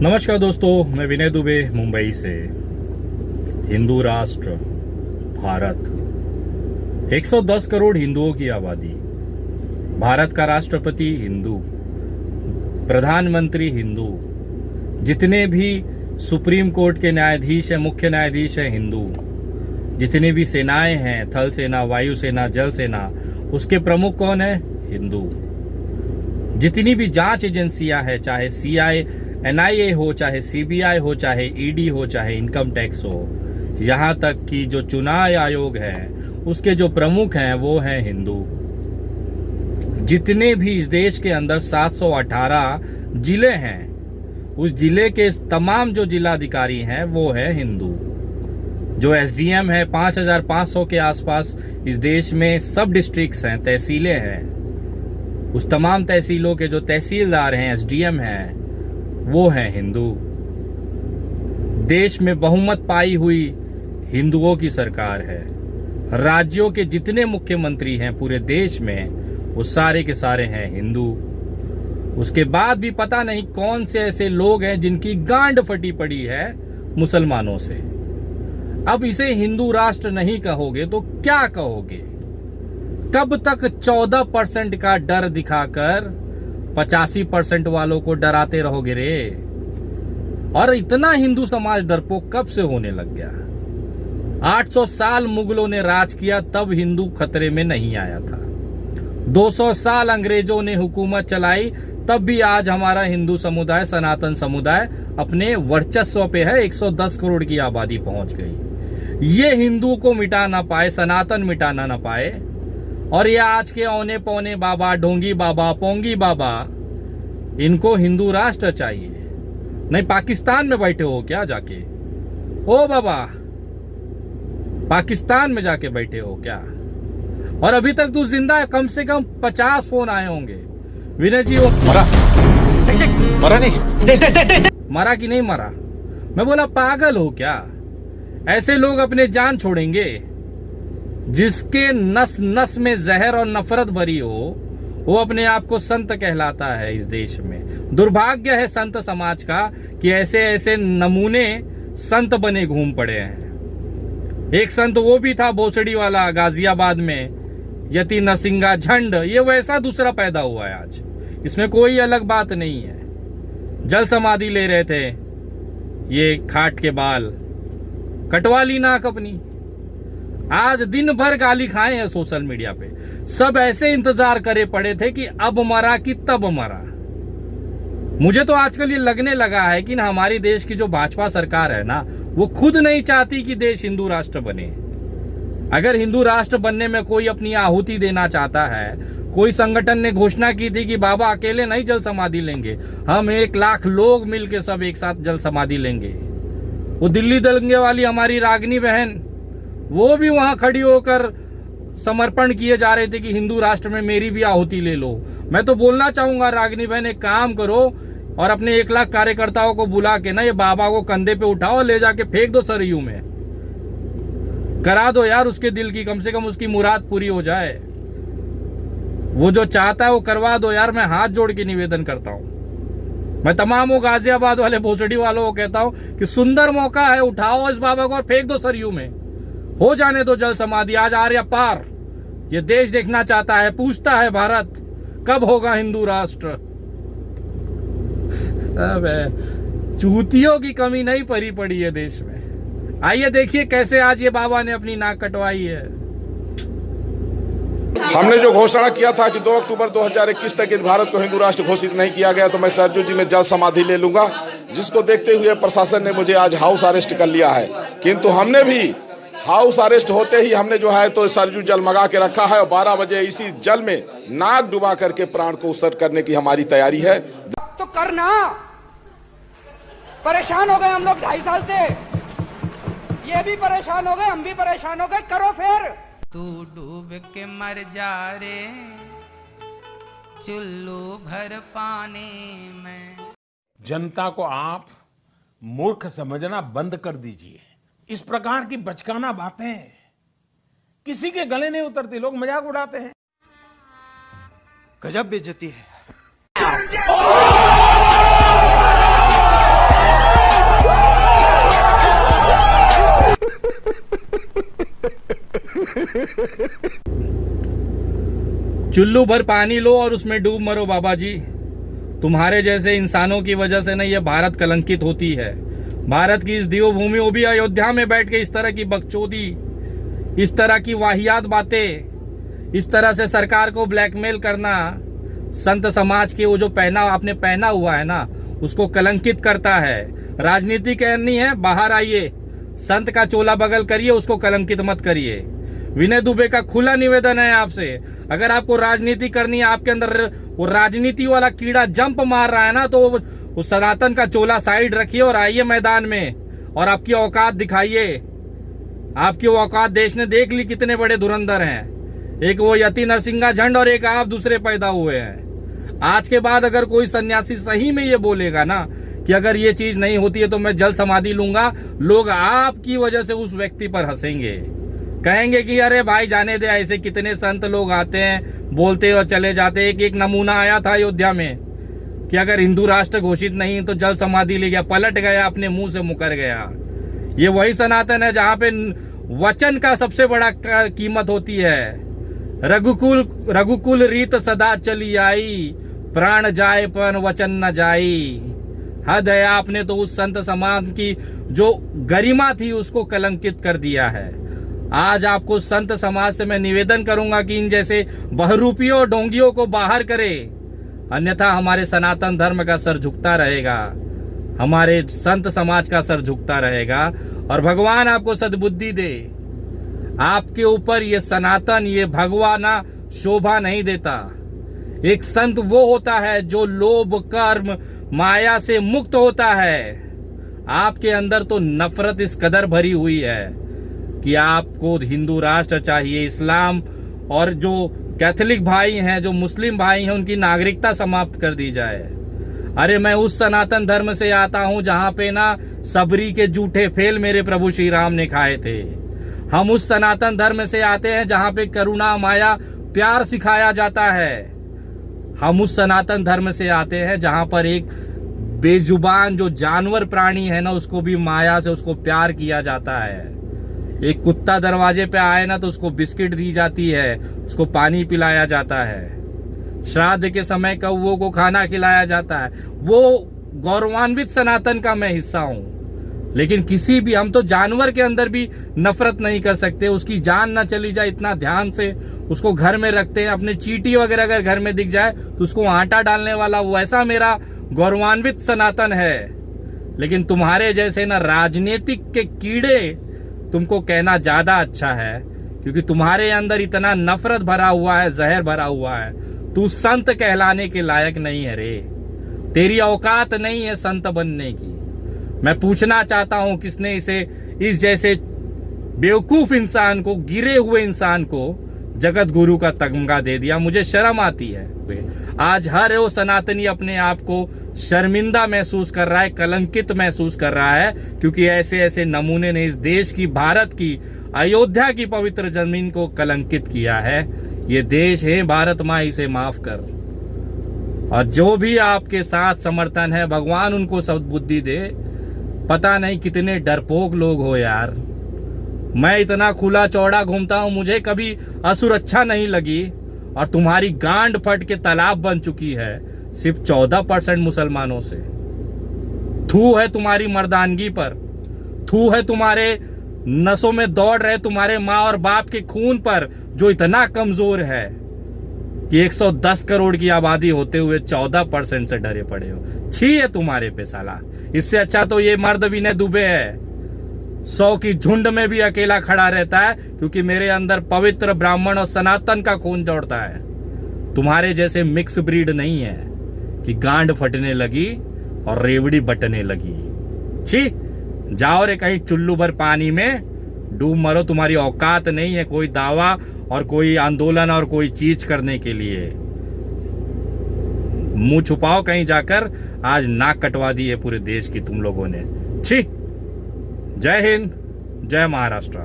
नमस्कार दोस्तों, मैं विनय दुबे मुंबई से। हिंदू राष्ट्र भारत, 110 करोड़ हिंदुओं की आबादी, भारत का राष्ट्रपति हिंदू, प्रधानमंत्री हिंदू, जितने भी सुप्रीम कोर्ट के न्यायाधीश हैं, मुख्य न्यायाधीश हैं हिंदू, जितनी भी सेनाएं हैं, थल सेना, वायु सेना, जल सेना, उसके प्रमुख कौन है? हिंदू। जितनी भी जांच एजेंसियां हैं, चाहे सीआई एनआईए हो, चाहे सीबीआई हो, चाहे ईडी हो, चाहे इनकम टैक्स हो, यहां तक कि जो चुनाव आयोग है उसके जो प्रमुख हैं वो हैं हिंदू। जितने भी इस देश के अंदर 718 जिले हैं, उस जिले के तमाम जो जिलाधिकारी हैं वो है हिंदू। जो एसडीएम है, 5500 के आसपास इस देश में सब डिस्ट्रिक्ट्स हैं, तहसीलें हैं, उस तमाम तहसीलों के जो तहसीलदार हैं, एसडीएम हैं, वो है हिंदू। देश में बहुमत पाई हुई हिंदुओं की सरकार है। राज्यों के जितने मुख्यमंत्री हैं पूरे देश में, वो सारे के सारे हैं हिंदू। उसके बाद भी पता नहीं कौन से ऐसे लोग हैं जिनकी गांड फटी पड़ी है मुसलमानों से। अब इसे हिंदू राष्ट्र नहीं कहोगे तो क्या कहोगे? कब तक 14% का डर दिखाकर 85% वालों को डराते रहोगे रे? और इतना हिंदू समाज डरपोक कब से होने लग गया? 800 साल मुगलों ने राज किया, तब हिंदू खतरे में नहीं आया था। 200 साल अंग्रेजों ने हुकूमत चलाई, तब भी आज हमारा हिंदू समुदाय, सनातन समुदाय अपने वर्चस्व पे है। 110 करोड़ की आबादी पहुंच गई। ये हिंदू को मिटा ना पाए, सनातन मिटाना ना पाए, और ये आज के औने पौने बाबा, ढोंगी बाबा, पोंगी बाबा, इनको हिंदू राष्ट्र चाहिए। नहीं पाकिस्तान में बैठे हो क्या जाके? ओ बाबा, पाकिस्तान में जाके बैठे हो क्या? और अभी तक तू जिंदा है? कम से कम 50 फोन आए होंगे। विनय जी, वो मरा नहीं, मरा कि नहीं मरा? मैं बोला पागल हो क्या? ऐसे लोग अपने जान छोड़ेंगे? जिसके नस नस में जहर और नफरत भरी हो, वो अपने आप को संत कहलाता है इस देश में। दुर्भाग्य है संत समाज का कि ऐसे ऐसे नमूने संत बने घूम पड़े हैं। एक संत वो भी था भोसड़ी वाला, गाजियाबाद में, यति नरसिंगा झंड। ये वैसा दूसरा पैदा हुआ है आज, इसमें कोई अलग बात नहीं है। जल समाधि ले रहे थे, ये खाट के बाल कटवा ली नाक अपनी। आज दिन भर गाली खाए हैं सोशल मीडिया पे। सब ऐसे इंतजार करे पड़े थे कि अब मरा कि तब मरा। मुझे तो आजकल ये लगने लगा है कि ना, हमारी देश की जो भाजपा सरकार है ना, वो खुद नहीं चाहती कि देश हिंदू राष्ट्र बने। अगर हिंदू राष्ट्र बनने में कोई अपनी आहुति देना चाहता है, कोई संगठन ने घोषणा की थी कि बाबा अकेले नहीं जल समाधि लेंगे, हम 1 लाख लोग मिलकर सब एक साथ जल समाधि लेंगे। वो दिल्ली दंगे वाली हमारी रागनी बहन, वो भी वहां खड़ी होकर समर्पण किए जा रहे थे कि हिंदू राष्ट्र में मेरी भी आहुति ले लो। मैं तो बोलना चाहूंगा, रागनी बहन एक काम करो और अपने 1 लाख कार्यकर्ताओं को बुला के ना, ये बाबा को कंधे पे उठाओ, ले जाके फेंक दो सरयू में। करा दो यार उसके दिल की, कम से कम उसकी मुराद पूरी हो जाए। वो जो चाहता है वो करवा दो यार। मैं हाथ जोड़ के निवेदन करता हूं। मैं तमाम वो गाजियाबाद वाले, भोसड़ी वालों को कहता हूं कि सुंदर मौका है, उठाओ इस बाबा को और फेंक दो सरयू में। हो जाने दो जल समाधि। आज आर्य पार ये देश देखना चाहता है, पूछता है भारत कब होगा हिंदू राष्ट्र। चूतियों की कमी नहीं पड़ी है देश में। आइए देखिए कैसे आज ये बाबा ने अपनी नाक कटवाई है। हमने जो घोषणा किया था कि 2 अक्टूबर 2021 तक इस भारत को हिंदू राष्ट्र घोषित नहीं किया गया तो मैं सरजू जी में जल समाधि ले लूंगा, जिसको देखते हुए प्रशासन ने मुझे आज हाउस अरेस्ट कर लिया है। किंतु हमने भी हाउस अरेस्ट होते ही हमने जो है तो सरजू जल मंगा के रखा है और 12 बजे इसी जल में नाक डुबा करके प्राण को उत्सर्ग करने की हमारी तैयारी है। तो करना, परेशान हो गए हम लोग 2.5 साल से, ये भी परेशान हो गए, हम भी परेशान हो गए, करो फिर। तू डूब के मर जा रे चुल्लू भर पानी में। जनता को आप मूर्ख समझना बंद कर दीजिए। इस प्रकार की बचकाना बातें किसी के गले नहीं उतरती, लोग मजाक उड़ाते हैं। गजब बेइज्जती है। चुल्लू भर पानी लो और उसमें डूब मरो बाबा जी। तुम्हारे जैसे इंसानों की वजह से ना ये भारत कलंकित होती है। भारत की इस देवभूमि, वो भी अयोध्या में बैठ के इस तरह की बकचोदी, इस तरह की वाहियात बातें, इस तरह से सरकार को ब्लैकमेल करना, संत समाज के वो जो आपने पहना हुआ है ना, उसको कलंकित करता है। राजनीति करनी है, बाहर आइए, संत का चोला बगल करिए, उसको कलंकित मत करिए। विनय दुबे का खुला निवेदन है आपसे, अगर आपको राजनीति करनी है, आपके अंदर वो राजनीति वाला कीड़ा जंप मार रहा है ना, तो उस सनातन का चोला साइड रखिए और आइए मैदान में और आपकी औकात दिखाइए। आपकी औकात देश ने देख ली, कितने बड़े धुरंधर हैं। एक वो यति नरसिंहा झंड और एक आप दूसरे पैदा हुए हैं। आज के बाद अगर कोई सन्यासी सही में ये बोलेगा ना कि अगर ये चीज नहीं होती है तो मैं जल समाधि लूंगा, लोग आपकी वजह से उस व्यक्ति पर हंसेंगे, कहेंगे कि अरे भाई जाने दे, ऐसे कितने संत लोग आते हैं, बोलते और चले जाते। एक नमूना आया था अयोध्या में कि अगर हिंदू राष्ट्र घोषित नहीं तो जल समाधि ले गया, पलट गया, अपने मुंह से मुकर गया। ये वही सनातन है जहां पे वचन का सबसे बड़ा कीमत होती है। रघुकुल रीत सदा चली आई, प्राण जाए पर वचन न जाई। हद है, आपने तो उस संत समाज की जो गरिमा थी उसको कलंकित कर दिया है। आज आपको संत समाज से मैं निवेदन करूंगा कि इन जैसे बहरूपियों और ढोंगियों को बाहर करे, अन्यथा हमारे सनातन धर्म का सर झुकता रहेगा, हमारे संत समाज का सर झुकता रहेगा। और भगवान आपको सद्बुद्धि दे। आपके ऊपर ये सनातन, ये भगवाना शोभा नहीं देता। एक संत वो होता है जो लोभ, कर्म, माया से मुक्त होता है। आपके अंदर तो नफरत इस कदर भरी हुई है कि आपको हिंदू राष्ट्र चाहिए, इस्लाम और जो कैथोलिक भाई हैं, जो मुस्लिम भाई हैं, उनकी नागरिकता समाप्त कर दी जाए। अरे मैं उस सनातन धर्म से आता हूं जहां पे ना सबरी के जूठे फेल मेरे प्रभु श्री राम ने खाए थे। हम उस सनातन धर्म से आते हैं जहां पे करुणा, माया, प्यार सिखाया जाता है। हम उस सनातन धर्म से आते हैं जहां पर एक बेजुबान जो जानवर प्राणी है ना, उसको भी माया से उसको प्यार किया जाता है। एक कुत्ता दरवाजे पे आए ना तो उसको बिस्किट दी जाती है, उसको पानी पिलाया जाता है, श्राद्ध के समय कौवों को खाना खिलाया जाता है। वो गौरवान्वित सनातन का मैं हिस्सा हूं। लेकिन किसी भी, हम तो जानवर के अंदर भी नफरत नहीं कर सकते। उसकी जान ना चली जाए इतना ध्यान से उसको घर में रखते हैं। अपने चींटी वगैरह अगर घर में दिख जाए तो उसको आटा डालने वाला, वैसा मेरा गौरवान्वित सनातन है। लेकिन तुम्हारे जैसे ना राजनीतिक के कीड़े, तुमको कहना ज्यादा अच्छा है क्योंकि तुम्हारे अंदर इतना नफरत भरा हुआ है, जहर भरा हुआ है। तू संत कहलाने के लायक नहीं है रे, तेरी औकात नहीं है संत बनने की। मैं पूछना चाहता हूं किसने इस जैसे बेवकूफ इंसान को, गिरे हुए इंसान को जगत गुरु का तमगा दे दिया। मुझे शर्म आती है। आज हर वो सनातनी अपने आप को शर्मिंदा महसूस कर रहा है, कलंकित महसूस कर रहा है, क्योंकि ऐसे ऐसे नमूने ने इस देश की, भारत की, अयोध्या की पवित्र जमीन को कलंकित किया है। ये देश है, भारत माँ इसे माफ कर। और जो भी आपके साथ समर्थन है, भगवान उनको सद्बुद्धि दे। पता नहीं कितने डरपोक लोग हो यार। मैं इतना खुला चौड़ा घूमता हूं, मुझे कभी असुरक्षा नहीं लगी, और तुम्हारी गांड फट के तालाब बन चुकी है सिर्फ 14% मुसलमानों से। थू है तुम्हारी मर्दानगी पर, थू है तुम्हारे नसों में दौड़ रहे तुम्हारे माँ और बाप के खून पर, जो इतना कमजोर है कि 110 करोड़ की आबादी होते हुए 14% से डरे पड़े हो। छी है तुम्हारे पे साला। इससे अच्छा तो ये मर्द विनय दुबे है, 100 की झुंड में भी अकेला खड़ा रहता है, क्योंकि मेरे अंदर पवित्र ब्राह्मण और सनातन का खून दौड़ता है। तुम्हारे जैसे मिक्स ब्रीड नहीं है कि गांड फटने लगी और रेवड़ी बटने लगी। छी, जाओ रे कहीं चुल्लू भर पानी में डूब मरो। तुम्हारी औकात नहीं है कोई दावा और कोई आंदोलन और कोई चीज करने के लिए। मुंह छुपाओ कहीं जाकर। आज नाक कटवा दी है पूरे देश की तुम लोगों ने। छी। जय हिंद, जय महाराष्ट्र।